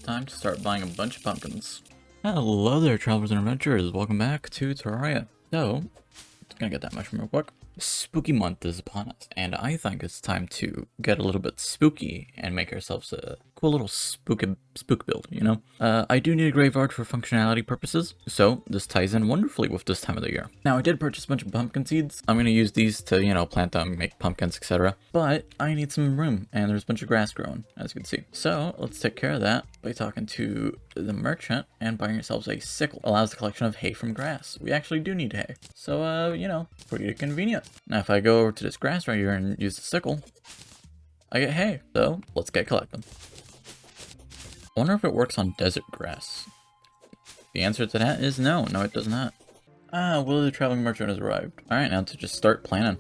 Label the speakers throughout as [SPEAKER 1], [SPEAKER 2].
[SPEAKER 1] time to start buying a bunch of pumpkins. Hello there, travelers and adventurers. Welcome back to Terraria. So, gonna get that mushroom real quick. Spooky month is upon us, and I think it's time to get a little bit spooky and make ourselves a cool little spook build, you know? I do need a graveyard for functionality purposes, so this ties in wonderfully with this time of the year. Now, I did purchase a bunch of pumpkin seeds. I'm gonna use these to, you know, plant them, make pumpkins, etc. But I need some room, and there's a bunch of grass growing, as you can see. So, let's take care of that by talking to the merchant and buying yourselves a sickle. Allows the collection of hay from grass. We actually do need hay. So, you know, pretty convenient. Now, if I go over to this grass right here and use the sickle, I get hay. So, let's get collecting. I wonder if it works on desert grass. The answer to that is no. No, it does not. Ah, Willie the Traveling Merchant has arrived. Alright, now to just start planting.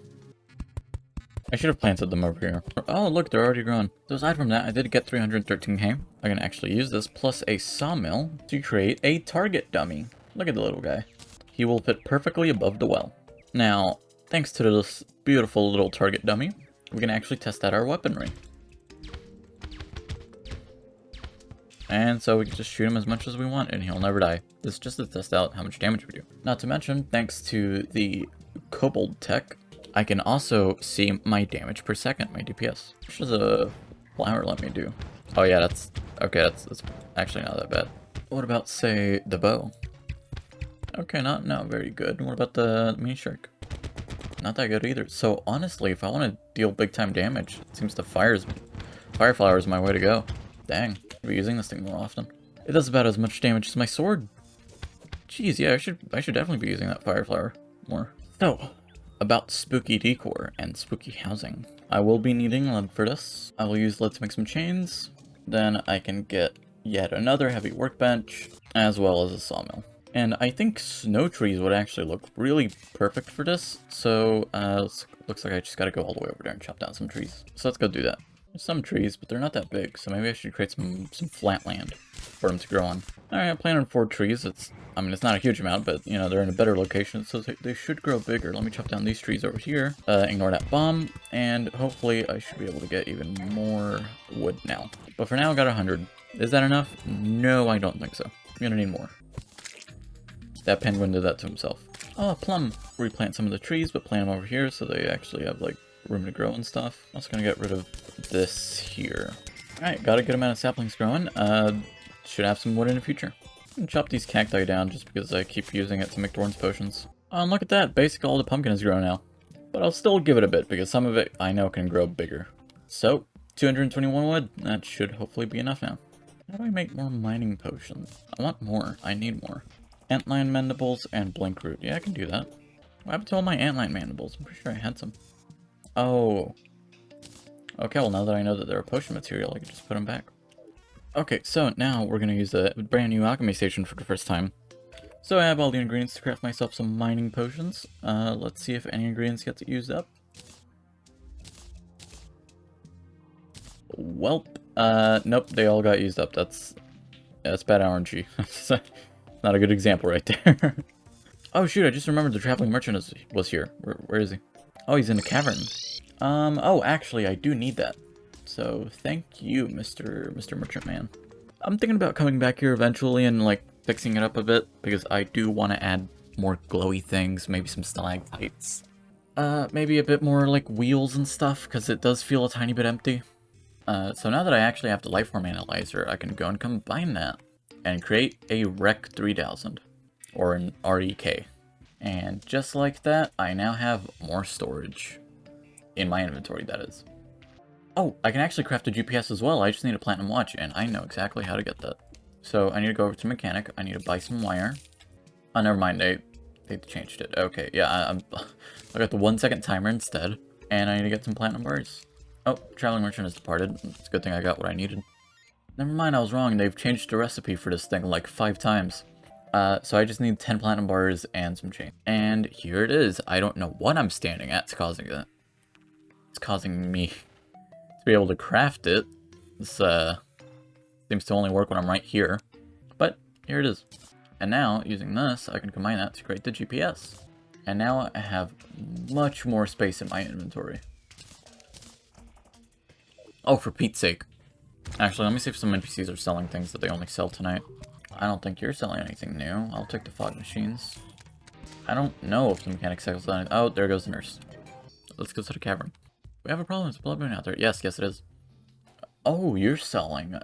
[SPEAKER 1] I should have planted them over here. Oh, look, they're already grown. So aside from that, I did get 313 hay. I can actually use this plus a sawmill to create a target dummy. Look at the little guy. He will fit perfectly above the well. Now, thanks to this beautiful little target dummy, we can actually test out our weaponry. And so we can just shoot him as much as we want and he'll never die. This is just to test out how much damage we do. Not to mention, thanks to the kobold tech, I can also see my damage per second, my DPS. What does a flower let me do? Oh yeah, that's actually not that bad. What about, say, the bow? Okay, not very good. What about the mini shark? Not that good either. So honestly, if I want to deal big time damage, it seems the fire flower is my way to go. Dang, I'll be using this thing more often. It does about as much damage as my sword. Jeez, yeah, I should definitely be using that fire flower more. So, about spooky decor and spooky housing. I will be needing lead for this. I will use lead to make some chains. Then I can get yet another heavy workbench, as well as a sawmill. And I think snow trees would actually look really perfect for this. So, looks like I just gotta go all the way over there and chop down some trees. So let's go do that. There's some trees, but they're not that big, so maybe I should create some flat land for them to grow on. Alright, I planted 4 trees. I mean, it's not a huge amount, but, you know, they're in a better location, so they should grow bigger. Let me chop down these trees over here, ignore that bomb, and hopefully I should be able to get even more wood now. But for now, I got 100. Is that enough? No, I don't think so. I'm gonna need more. That penguin did that to himself. Oh, plum. Replant some of the trees, but plant them over here so they actually have, like, room to grow and stuff. I'm also gonna get rid of this here. Alright, got a good amount of saplings growing. Should have some wood in the future. I'm gonna chop these cacti down just because I keep using it to make thorns potions. Oh, and look at that. Basically all the pumpkin is grown now. But I'll still give it a bit because some of it I know can grow bigger. So, 221 wood. That should hopefully be enough now. How do I make more mining potions? I want more. I need more. Antlion mandibles and blink root. Yeah, I can do that. What happened to all my antlion mandibles? I'm pretty sure I had some. Oh. Okay, well now that I know that they're a potion material, I can just put them back. Okay, so now we're going to use a brand new alchemy station for the first time. So I have all the ingredients to craft myself some mining potions. Let's see if any ingredients get used up. Welp. Nope, they all got used up. That's bad RNG. Not a good example right there. Oh shoot, I just remembered the traveling merchant was here. Where is he? Oh, he's in the cavern. Oh, actually, I do need that. So, thank you, Mr. Merchant Man. I'm thinking about coming back here eventually and, like, fixing it up a bit, because I do want to add more glowy things, maybe some stalactites. Maybe a bit more, like, wheels and stuff, because it does feel a tiny bit empty. So now that I actually have the lifeform analyzer, I can go and combine that, and create a Rec 3000, or an REK. And just like that, I now have more storage. In my inventory, that is. Oh, I can actually craft a GPS as well. I just need a platinum watch, and I know exactly how to get that. So I need to go over to mechanic. I need to buy some wire. Oh, never mind. They changed it. Okay, yeah, I got the 1-second timer instead, and I need to get some platinum bars. Oh, traveling merchant has departed. It's a good thing I got what I needed. Never mind, I was wrong. They've changed the recipe for this thing like 5 times. So I just need 10 platinum bars and some chain. And here it is. I don't know what I'm standing at. It's causing that. It's causing me to be able to craft it. This seems to only work when I'm right here. But here it is. And now, using this, I can combine that to create the GPS. And now I have much more space in my inventory. Oh, for Pete's sake. Actually, let me see if some NPCs are selling things that they only sell tonight. I don't think you're selling anything new. I'll take the fog machines. I don't know if the mechanic sells anything. Oh, there goes the nurse. Let's go to the cavern. We have a problem. There's blood moon out there. Yes, yes it is. Oh, you're selling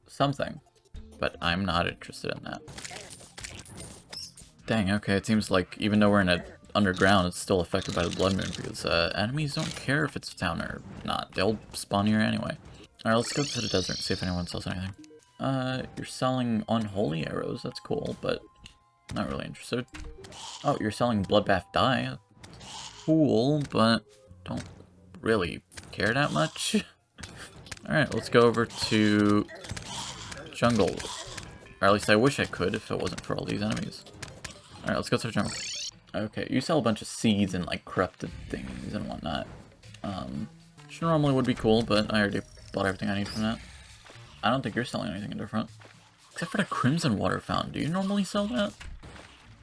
[SPEAKER 1] something. But I'm not interested in that. Dang, okay, it seems like even though we're in a underground, it's still affected by the blood moon because enemies don't care if it's down or not. They'll spawn here anyway. Alright, let's go to the desert and see if anyone sells anything. You're selling unholy arrows. That's cool, but not really interested. Oh, you're selling bloodbath dye. Cool, but don't really care that much. Alright, let's go over to jungle. Or at least I wish I could if it wasn't for all these enemies. Alright, let's go to the jungle. Okay, you sell a bunch of seeds and like corrupted things and whatnot. Which normally would be cool, but I already bought everything I need from that. I don't think you're selling anything different. Except for the Crimson Water Fountain. Do you normally sell that?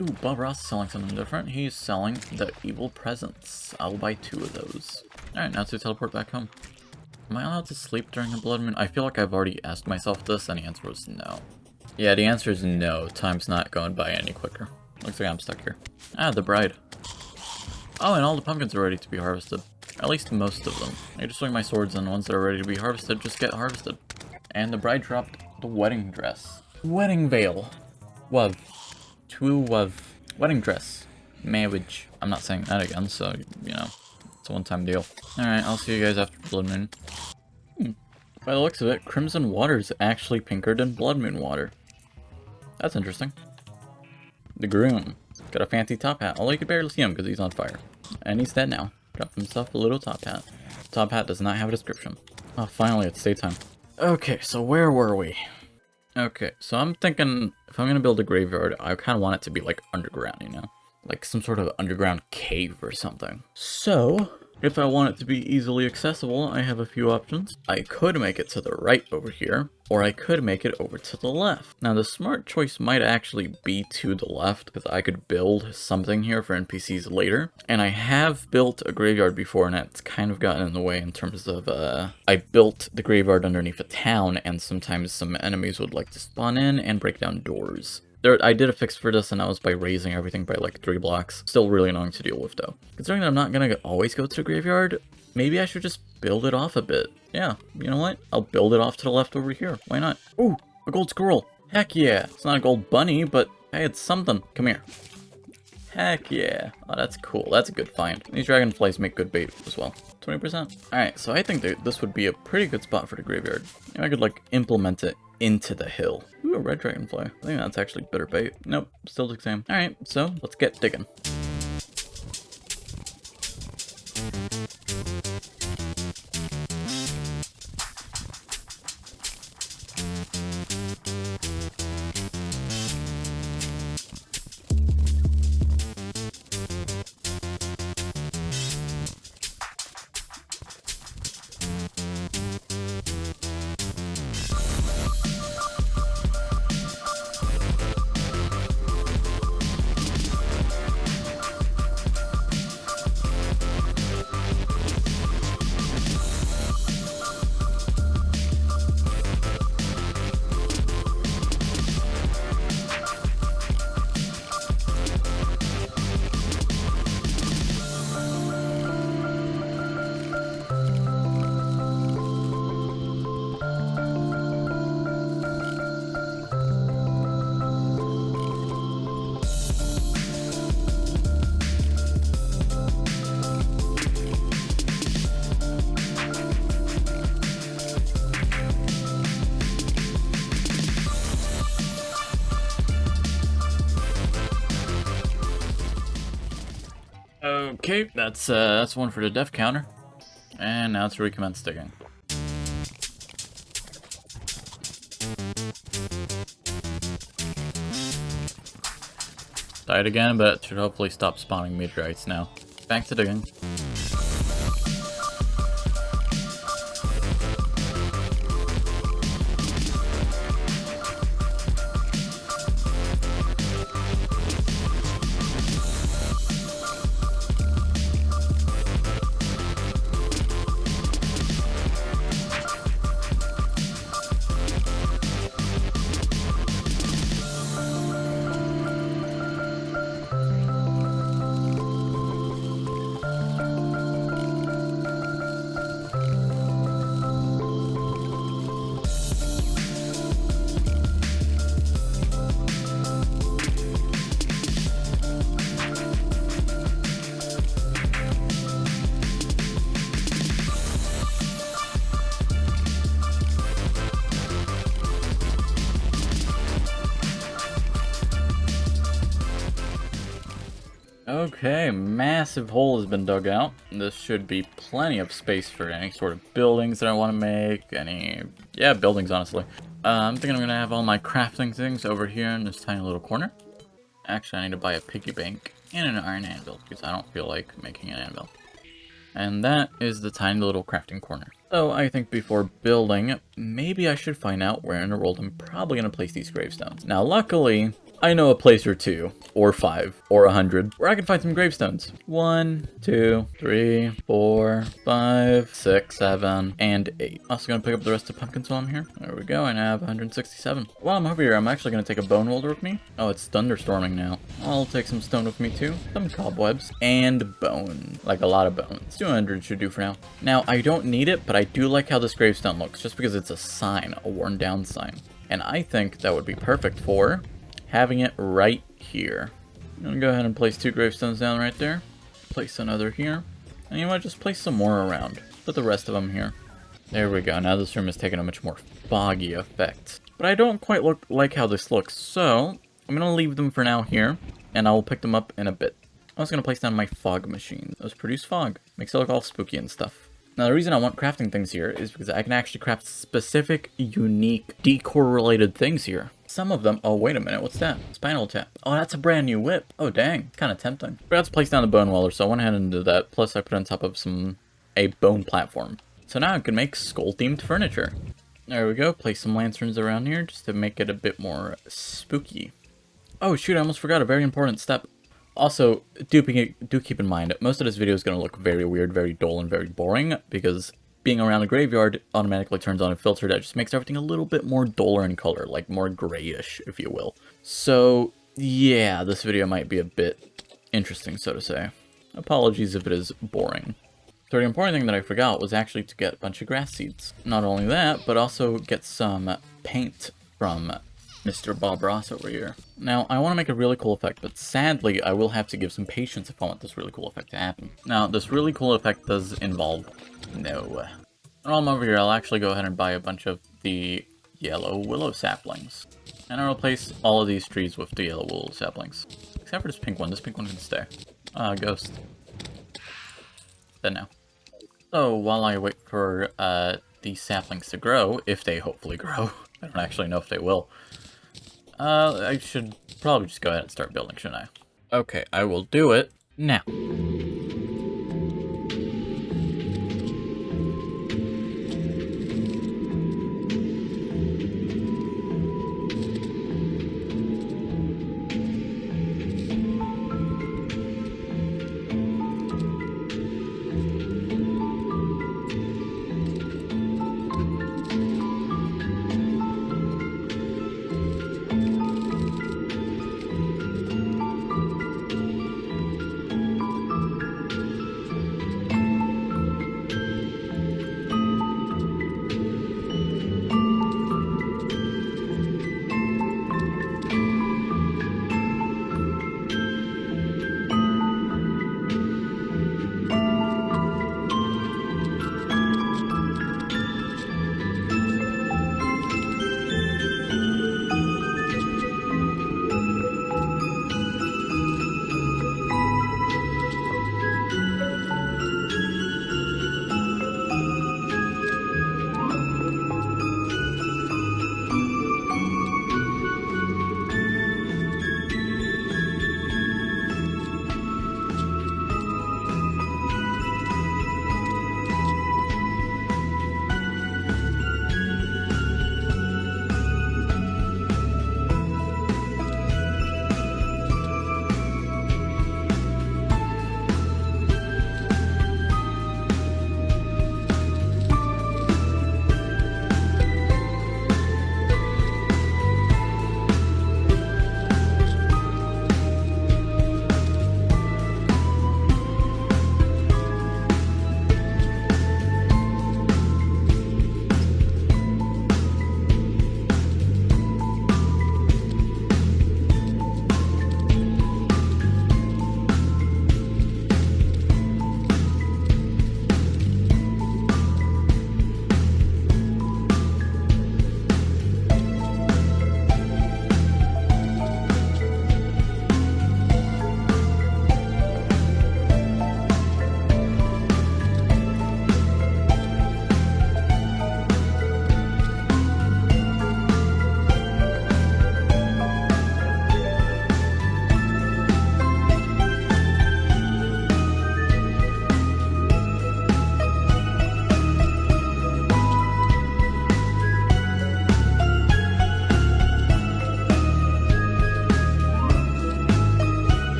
[SPEAKER 1] Ooh, Bob Ross is selling something different. He's selling the Evil Presence. I'll buy 2 of those. Alright, now to teleport back home. Am I allowed to sleep during a blood moon? I feel like I've already asked myself this, and the answer was no. Yeah, the answer is no. Time's not going by any quicker. Looks like I'm stuck here. Ah, the bride. Oh, and all the pumpkins are ready to be harvested. At least most of them. I just swing my swords, and the ones that are ready to be harvested just get harvested. And the bride dropped the wedding dress. Wedding veil. Wav. To wav. Wedding dress. Marriage. I'm not saying that again, so, you know, it's a one-time deal. Alright, I'll see you guys after Blood Moon. By the looks of it, Crimson Water is actually pinker than Blood Moon water. That's interesting. The groom. Got a fancy top hat, although you can barely see him because he's on fire. And he's dead now. Got himself a little top hat. Top hat does not have a description. Oh, finally, it's daytime. Okay, so where were we? Okay, so I'm thinking if I'm gonna build a graveyard, I kind of want it to be like underground, you know? Like some sort of underground cave or something. So, if I want it to be easily accessible, I have a few options. I could make it to the right over here, or I could make it over to the left. Now, the smart choice might actually be to the left, because I could build something here for NPCs later. And I have built a graveyard before, and it's kind of gotten in the way in terms of, I built the graveyard underneath a town, and sometimes some enemies would like to spawn in and break down doors. I did a fix for this, and that was by raising everything by like 3 blocks. Still really annoying to deal with, though. Considering that I'm not gonna always go to the graveyard, maybe I should just build it off a bit. Yeah, you know what? I'll build it off to the left over here. Why not? Ooh, a gold squirrel. Heck yeah. It's not a gold bunny, but hey, it's something. Come here. Heck yeah. Oh, that's cool. That's a good find. These dragonflies make good bait as well. 20%. Alright, so I think that this would be a pretty good spot for the graveyard. Maybe I could, like, implement it into the hill. Ooh, a red dragonfly. I think that's actually better bait. Nope, still the same. Alright, so let's get digging. Okay, that's one for the death counter. And now to recommence digging. Died again, but it should hopefully stop spawning meteorites now. Back to digging. Okay, massive hole has been dug out. This should be plenty of space for any sort of buildings that I want to make. Yeah, buildings, honestly. I'm thinking I'm going to have all my crafting things over here in this tiny little corner. Actually, I need to buy a piggy bank and an iron anvil, because I don't feel like making an anvil. And that is the tiny little crafting corner. So I think before building, maybe I should find out where in the world I'm probably going to place these gravestones. Now, luckily, I know a place or 2, or 5, or 100, where I can find some gravestones. 1, 2, 3, 4, 5, 6, 7, and 8. Also gonna pick up the rest of the pumpkins while I'm here. There we go, and I have 167. While I'm over here, I'm actually gonna take a bone welder with me. Oh, it's thunderstorming now. I'll take some stone with me too, some cobwebs, and bone. Like a lot of bones. 200 should do for now. Now, I don't need it, but I do like how this gravestone looks, just because it's a sign, a worn down sign. And I think that would be perfect for having it right here. I'm gonna go ahead and place 2 gravestones down right there. Place another here. And you might just place some more around. Put the rest of them here. There we go. Now this room is taking a much more foggy effect. But I don't quite like how this looks, so I'm gonna leave them for now here, and I will pick them up in a bit. I was gonna place down my fog machine. Those produce fog. Makes it look all spooky and stuff. Now the reason I want crafting things here is because I can actually craft specific, unique, decor-related things here. Some of them, oh wait a minute, what's that? Spinal tap. Oh, that's a brand new whip. Oh dang, kind of tempting. Forgot to place down the bone welder, so I went ahead and did that. Plus I put on top of a bone platform. So now I can make skull-themed furniture. There we go, place some lanterns around here just to make it a bit more spooky. Oh shoot, I almost forgot a very important step. Also, do keep in mind, most of this video is going to look very weird, very dull, and very boring, because being around a graveyard automatically turns on a filter that just makes everything a little bit more duller in color, like more grayish, if you will. So, yeah, this video might be a bit interesting, so to say. Apologies if it is boring. So the important thing that I forgot was actually to get a bunch of grass seeds. Not only that, but also get some paint from Mr. Bob Ross over here. Now, I want to make a really cool effect, but sadly, I will have to give some patience if I want this really cool effect to happen. Now, this really cool effect does involve no. While I'm over here, I'll actually go ahead and buy a bunch of the yellow willow saplings. And I'll replace all of these trees with the yellow willow saplings. Except for this pink one. This pink one can stay. Ghost. Then no. So, while I wait for these saplings to grow, if they hopefully grow, I don't actually know if they will, I should probably just go ahead and start building, shouldn't I? Okay, I will do it now.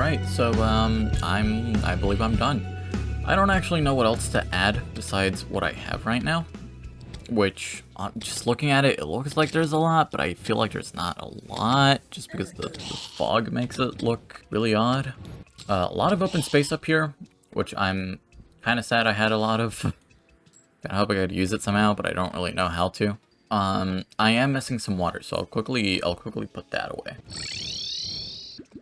[SPEAKER 1] Alright, so, I believe I'm done. I don't actually know what else to add besides what I have right now. Which, just looking at it, it looks like there's a lot, but I feel like there's not a lot, just because the fog makes it look really odd. A lot of open space up here, which I'm kind of sad I had a lot of. Kinda hope I could use it somehow, but I don't really know how to. I am missing some water, so I'll quickly put that away.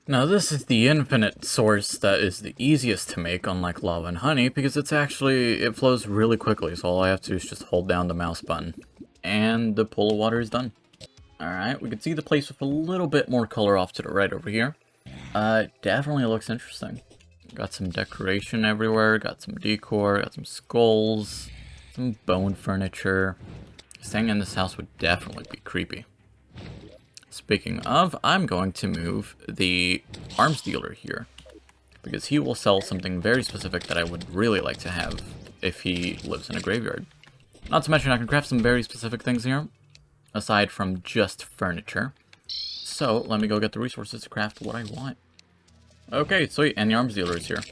[SPEAKER 1] Now this is the infinite source that is the easiest to make, unlike lava and honey, because it flows really quickly, so all I have to do is just hold down the mouse button. And the pool of water is done. Alright, we can see the place with a little bit more color off to the right over here. Definitely looks interesting. Got some decoration everywhere, got some decor, got some skulls, some bone furniture. Staying in this house would definitely be creepy. Speaking of, I'm going to move the arms dealer here, because he will sell something very specific that I would really like to have if he lives in a graveyard. Not to mention I can craft some very specific things here, aside from just furniture. So, let me go get the resources to craft what I want. Okay, sweet, and the arms dealer is here.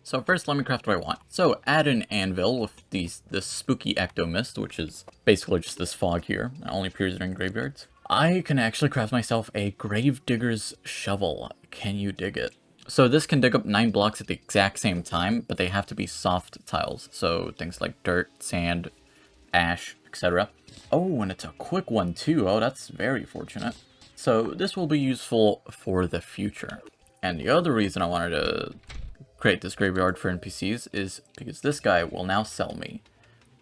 [SPEAKER 1] So first, let me craft what I want. So, add an anvil with this spooky ectomist, which is basically just this fog here. That only appears during graveyards. I can actually craft myself a gravedigger's shovel. Can you dig it? So this can dig up 9 blocks at the exact same time, but they have to be soft tiles. So things like dirt, sand, ash, etc. Oh, and it's a quick one too. Oh, that's very fortunate. So this will be useful for the future. And the other reason I wanted to create this graveyard for NPCs is because this guy will now sell me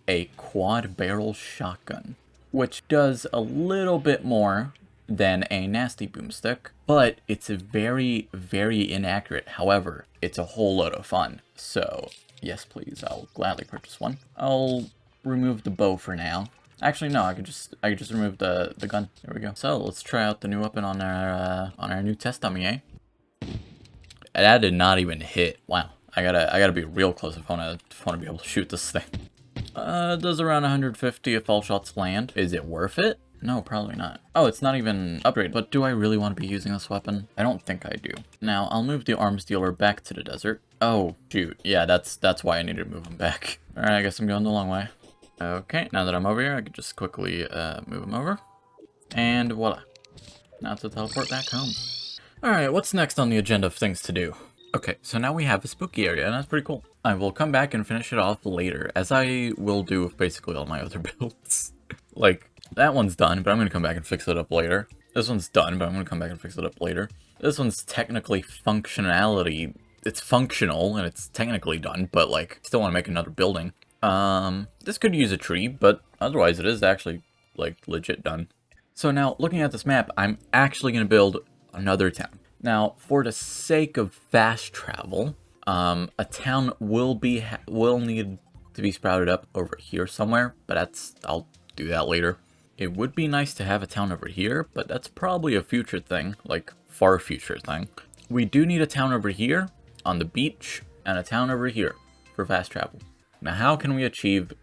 [SPEAKER 1] a quad barrel shotgun, which does a little bit more than a nasty boomstick, but it's very, very inaccurate. However, it's a whole load of fun. So, yes please, I'll gladly purchase one. I'll remove the bow for now. Actually, no, I could just remove the gun. There we go. So, let's try out the new weapon on our new test dummy, eh? That did not even hit. Wow. I gotta be real close if I wanna be able to shoot this thing. It does around 150 if all shots land. Is it worth it? No, probably not. Oh, it's not even upgraded. But do I really want to be using this weapon? I don't think I do. Now, I'll move the arms dealer back to the desert. Oh, shoot. Yeah, that's why I needed to move him back. Alright, I guess I'm going the long way. Okay, now that I'm over here, I can just quickly move him over. And voila. Now to teleport back home. Alright, what's next on the agenda of things to do? Okay, so now we have a spooky area, and that's pretty cool. I will come back and finish it off later, as I will do with basically all my other builds. Like, that one's done, but I'm going to come back and fix it up later. This one's done, but I'm going to come back and fix it up later. This one's technically functionality. It's functional, and it's technically done, but, like, still want to make another building. This could use a tree, but otherwise it is actually, like, legit done. So now, looking at this map, I'm actually going to build another town. Now, for the sake of fast travel, a town will need to be sprouted up over here somewhere, but I'll do that later. It would be nice to have a town over here, but that's probably a future thing, like far future thing. We do need a town over here on the beach and a town over here for fast travel. Now, how can we achieve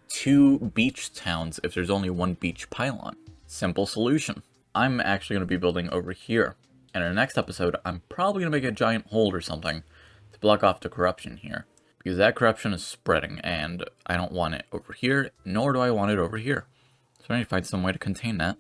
[SPEAKER 1] 2 beach towns if there's only 1 beach pylon? Simple solution. I'm actually going to be building over here. And in the next episode, I'm probably going to make a giant hole or something to block off the corruption here. Because that corruption is spreading, and I don't want it over here, nor do I want it over here. So I need to find some way to contain that.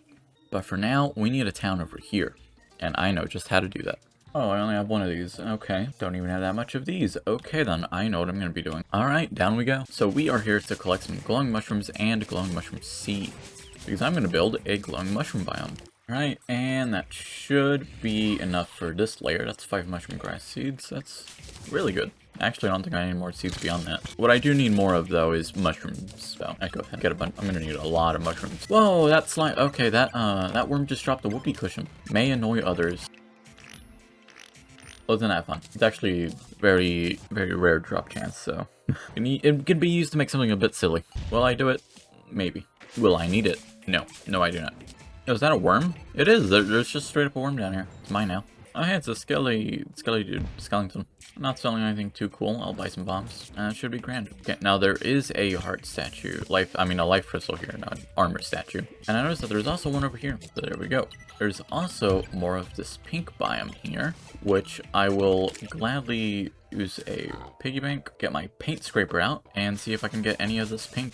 [SPEAKER 1] But for now, we need a town over here. And I know just how to do that. Oh, I only have 1 of these. Okay, don't even have that much of these. Okay then, I know what I'm going to be doing. Alright, down we go. So we are here to collect some glowing mushrooms and glowing mushroom seeds. Because I'm going to build a glowing mushroom biome. Right, and that should be enough for this layer. That's 5 mushroom grass seeds. That's really good. Actually, I don't think I need more seeds beyond that. What I do need more of, though, is mushrooms. So, I go ahead and get a bunch. I'm gonna need a lot of mushrooms. Whoa, that slime. Okay, that worm just dropped a whoopee cushion. May annoy others. Wasn't that fun? It's actually very, very rare drop chance, so. It can be used to make something a bit silly. Will I do it? Maybe. Will I need it? No. No, I do not. Oh, is that a worm? It is. There's just straight up a worm down here. It's mine now. Oh, hey, it's a skelly dude, skeleton. I'm not selling anything too cool. I'll buy some bombs. It should be grand. Okay, now there is a heart statue. A life crystal here, not armor statue. And I noticed that there's also one over here. So there we go. There's also more of this pink biome here, which I will gladly use a piggy bank, get my paint scraper out, and see if I can get any of this pink.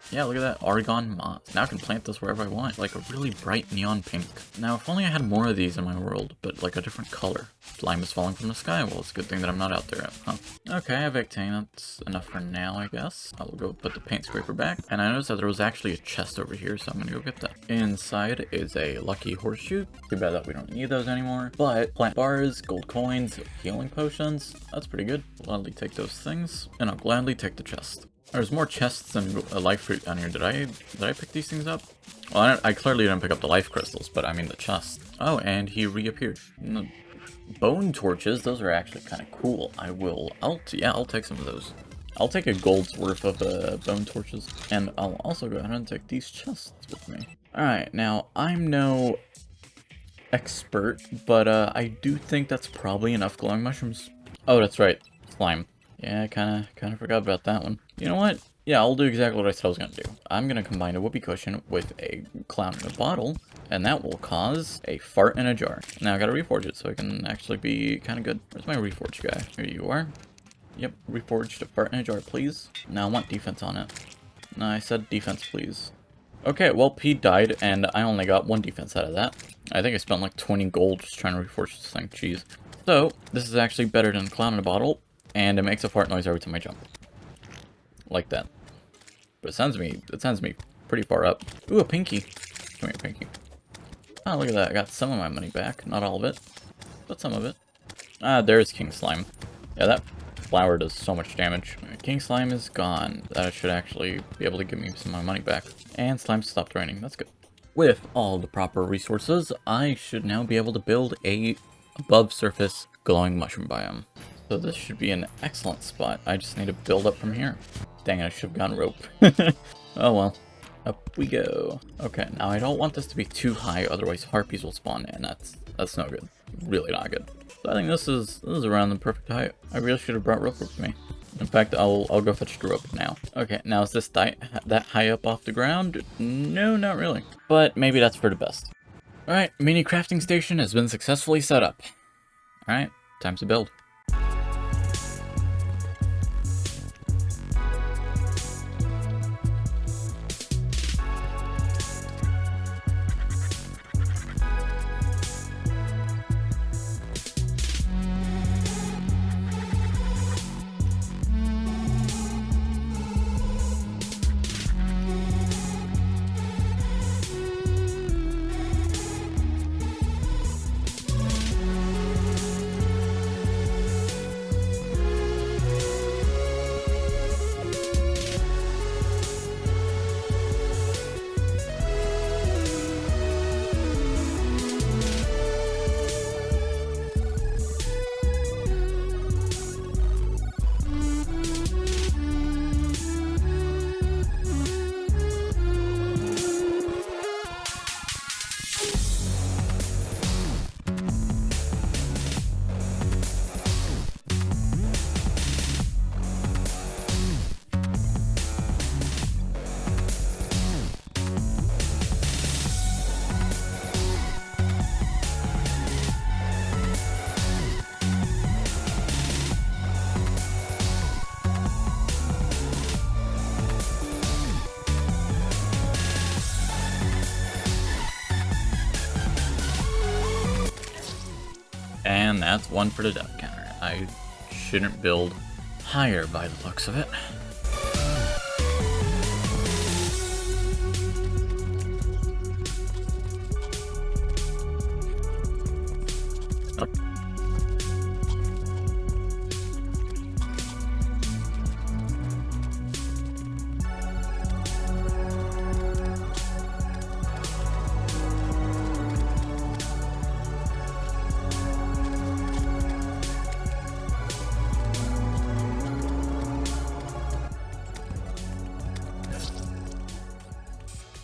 [SPEAKER 1] Yeah, look at that, argon moss. Now I can plant this wherever I want, like a really bright neon pink. Now, if only I had more of these in my world, but like a different color. Slime is falling from the sky. Well, it's a good thing that I'm not out there, huh? Okay, I have 18. That's enough for now, I guess. I'll go put the paint scraper back. And I noticed that there was actually a chest over here, so I'm gonna go get that. Inside is a lucky horseshoe. Too bad that we don't need those anymore. But plant bars, gold coins, healing potions. That's pretty good. I'll gladly take those things, and I'll gladly take the chest. There's more chests and a life fruit down here. Did I pick these things up? Well, I clearly didn't pick up the life crystals, but I mean the chest. Oh, and he reappeared. Bone torches, those are actually kind of cool. I'll take some of those. I'll take a gold's worth of bone torches, and I'll also go ahead and take these chests with me. Alright, now, I'm no expert, but I do think that's probably enough glowing mushrooms. Oh, that's right, slime. Yeah, I kind of forgot about that one. You know what? Yeah, I'll do exactly what I said I was going to do. I'm going to combine a whoopee cushion with a clown in a bottle, and that will cause a fart in a jar. Now I got to reforge it so it can actually be kind of good. Where's my reforge guy? Here you are. Yep, reforged a fart in a jar, please. Now I want defense on it. No, I said defense, please. Okay, well, Pete died, and I only got 1 defense out of that. I think I spent like 20 gold just trying to reforge this thing. Jeez. So, this is actually better than clown in a bottle. And it makes a fart noise every time I jump. Like that. But it sends me pretty far up. Ooh, a pinky. Come here, pinky. Oh, look at that. I got some of my money back. Not all of it, but some of it. Ah, there's King Slime. Yeah, that flower does so much damage. King Slime is gone. That should actually be able to give me some of my money back. And slime stopped raining. That's good. With all the proper resources, I should now be able to build a above surface glowing mushroom biome. So this should be an excellent spot. I just need to build up from here. Dang it, I should have gotten rope. Oh well. Up we go. Okay, now I don't want this to be too high, otherwise harpies will spawn in. That's no good. Really not good. So I think this is around the perfect height. I really should have brought rope with me. In fact, I'll go fetch the rope now. Okay, now is this that high up off the ground? No, not really. But maybe that's for the best. Alright, mini crafting station has been successfully set up. Alright, time to build. And that's one for the death counter. I shouldn't build higher by the looks of it.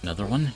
[SPEAKER 1] Another one.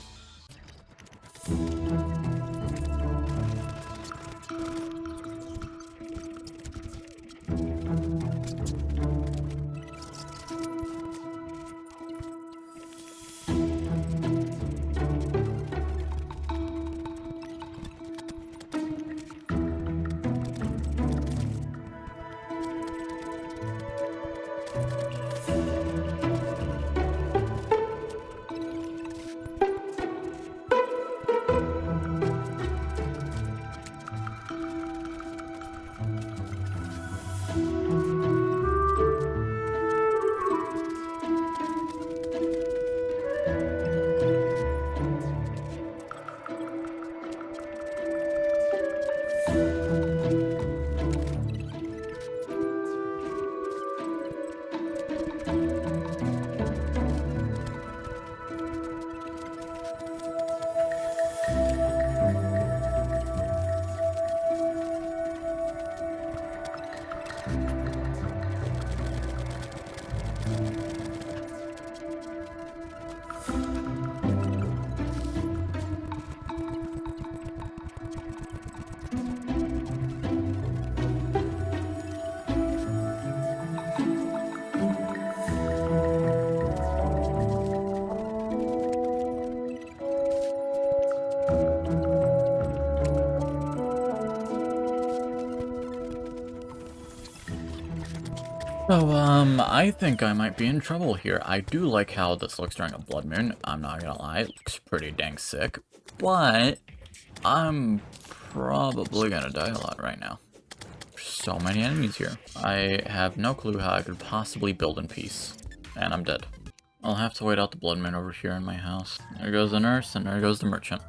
[SPEAKER 1] So, I think I might be in trouble here. I do like how this looks during a blood moon. I'm not gonna lie, it looks pretty dang sick. But I'm probably gonna die a lot right now. There's so many enemies here. I have no clue how I could possibly build in peace. And I'm dead. I'll have to wait out the blood moon over here in my house. There goes the nurse, and there goes the merchant.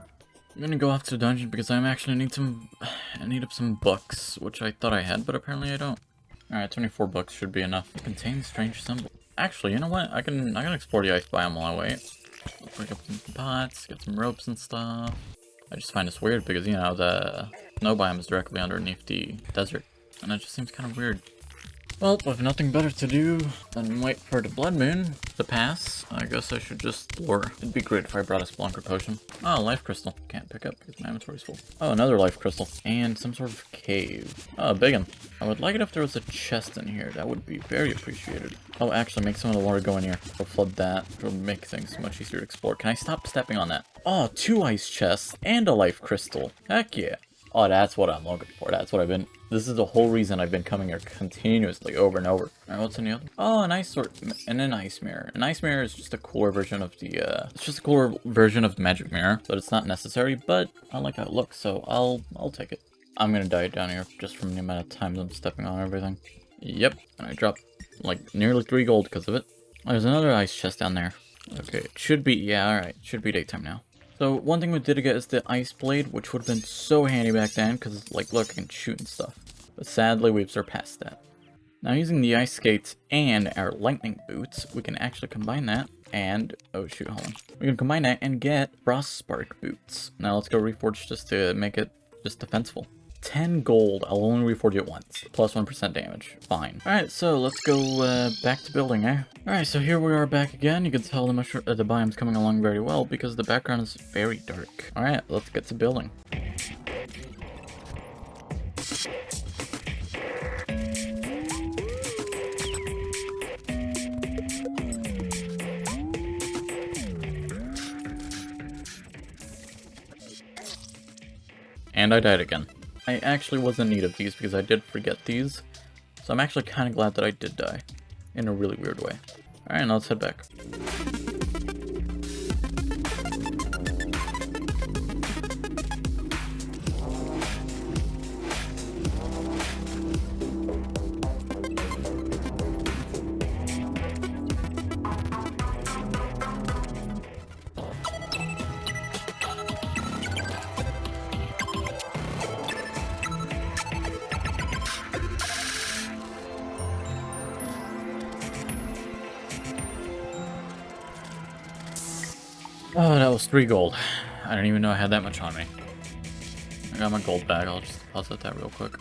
[SPEAKER 1] I'm gonna go off to the dungeon because I'm actually I need up some books, which I thought I had, but apparently I don't. Alright, 24 books should be enough. It contains strange symbols. Actually, you know what? I can explore the ice biome while I wait. Let's break up some pots, get some ropes and stuff. I just find this weird because, you know, the snow biome is directly underneath the desert. And it just seems kind of weird. Well, with nothing better to do than wait for the blood moon to pass, I guess I should just explore. It'd be great if I brought a Spelunker potion. Oh, life crystal. Can't pick up because my inventory's full. Oh, another life crystal. And some sort of cave. Oh, a big one. I would like it if there was a chest in here. That would be very appreciated. Oh, actually, make some of the water go in here. We'll flood that. It'll make things much easier to explore. Can I stop stepping on that? Oh, 2 ice chests and a life crystal. Heck yeah. Oh, that's what I'm looking for. That's what I've been... This is the whole reason I've been coming here continuously over and over. Alright, what's in the other? Oh, an ice sword and an ice mirror. An ice mirror is just a cooler version of the, It's just a cooler version of the magic mirror. But it's not necessary, but I like how it looks, so I'll take it. I'm gonna die down here just from the amount of times I'm stepping on everything. Yep, and I dropped, like, nearly 3 gold because of it. Oh, there's another ice chest down there. Okay, it should be... Yeah, alright. It should be daytime now. So, one thing we did get is the ice blade, which would have been so handy back then, because, like, look, I can shoot and stuff. But sadly, we've surpassed that. Now, using the ice skates and our lightning boots, we can actually combine that, and... Oh, shoot, hold on. We can combine that and get frost spark boots. Now, let's go reforge just to make it just defensible. 10 gold, I'll only reforge it once. Plus 1% damage. Fine. Alright, so let's go back to building, eh? Alright, so here we are back again. You can tell the biome's coming along very well because the background is very dark. Alright, let's get to building. And I died again. I actually was in need of these because I did forget these, so I'm actually kind of glad that I did die, in a really weird way. Alright, now let's head back. Oh, that was 3 gold. I didn't even know I had that much on me. I got my gold back. I'll just deposit that real quick.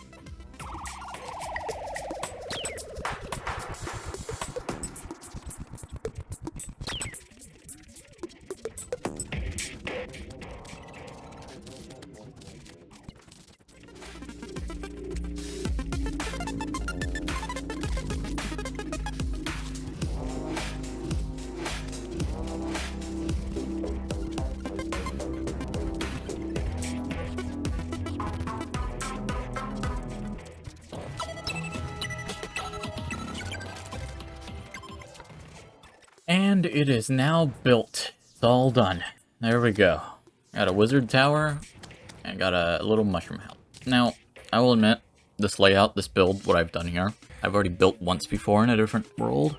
[SPEAKER 1] And it is now built. It's all done. There we go. Got a wizard tower, and got a little mushroom house. Now, I will admit, this layout, this build, what I've done here, I've already built once before in a different world.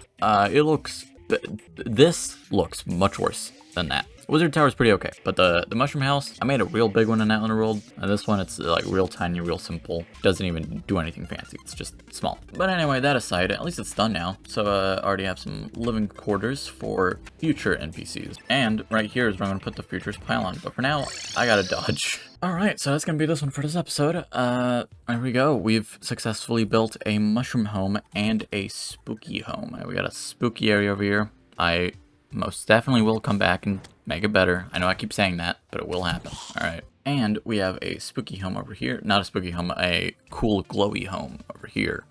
[SPEAKER 1] This looks much worse than that. Wizard Tower is pretty okay, but the mushroom house, I made a real big one in that world, and this one, it's like real tiny, real simple. Doesn't even do anything fancy, it's just small. But anyway, that aside, at least it's done now. So I already have some living quarters for future NPCs. And right here is where I'm gonna put the futures pylon, but for now, I gotta dodge. Alright, so that's gonna be this one for this episode. There we go. We've successfully built a mushroom home and a spooky home. We got a spooky area over here. I most definitely will come back and make it better. I know I keep saying that, but it will happen. Alright. And we have a spooky home over here. Not a spooky home, a cool glowy home over here.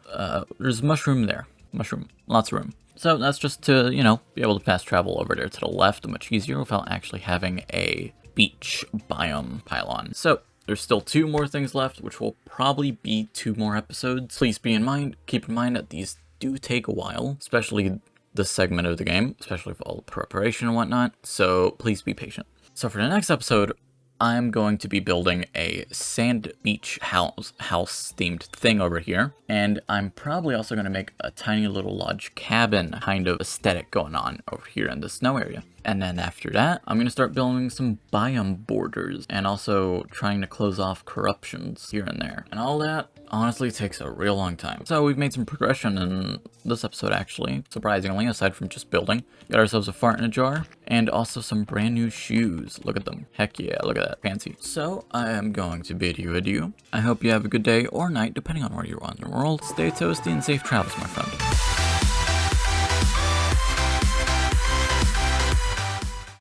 [SPEAKER 1] There's mushroom there. Mushroom. Lots of room. So that's just to, you know, be able to fast travel over there to the left much easier without actually having a beach biome pylon. So there's still 2 more things left, which will probably be 2 more episodes. Please keep in mind that these do take a while, especially this segment of the game, especially for all the preparation and whatnot, so please be patient. So for the next episode, I'm going to be building a sand beach house themed thing over here, and I'm probably also going to make a tiny little lodge cabin kind of aesthetic going on over here in the snow area. And then after that, I'm going to start building some biome borders and also trying to close off corruptions here and there. And all that honestly takes a real long time. So we've made some progression in this episode actually, surprisingly, aside from just building. Got ourselves a fart in a jar and also some brand new shoes. Look at them. Heck yeah, look at that. Fancy. So I am going to bid you adieu. I hope you have a good day or night depending on where you are in the world. Stay toasty and safe travels, my friend.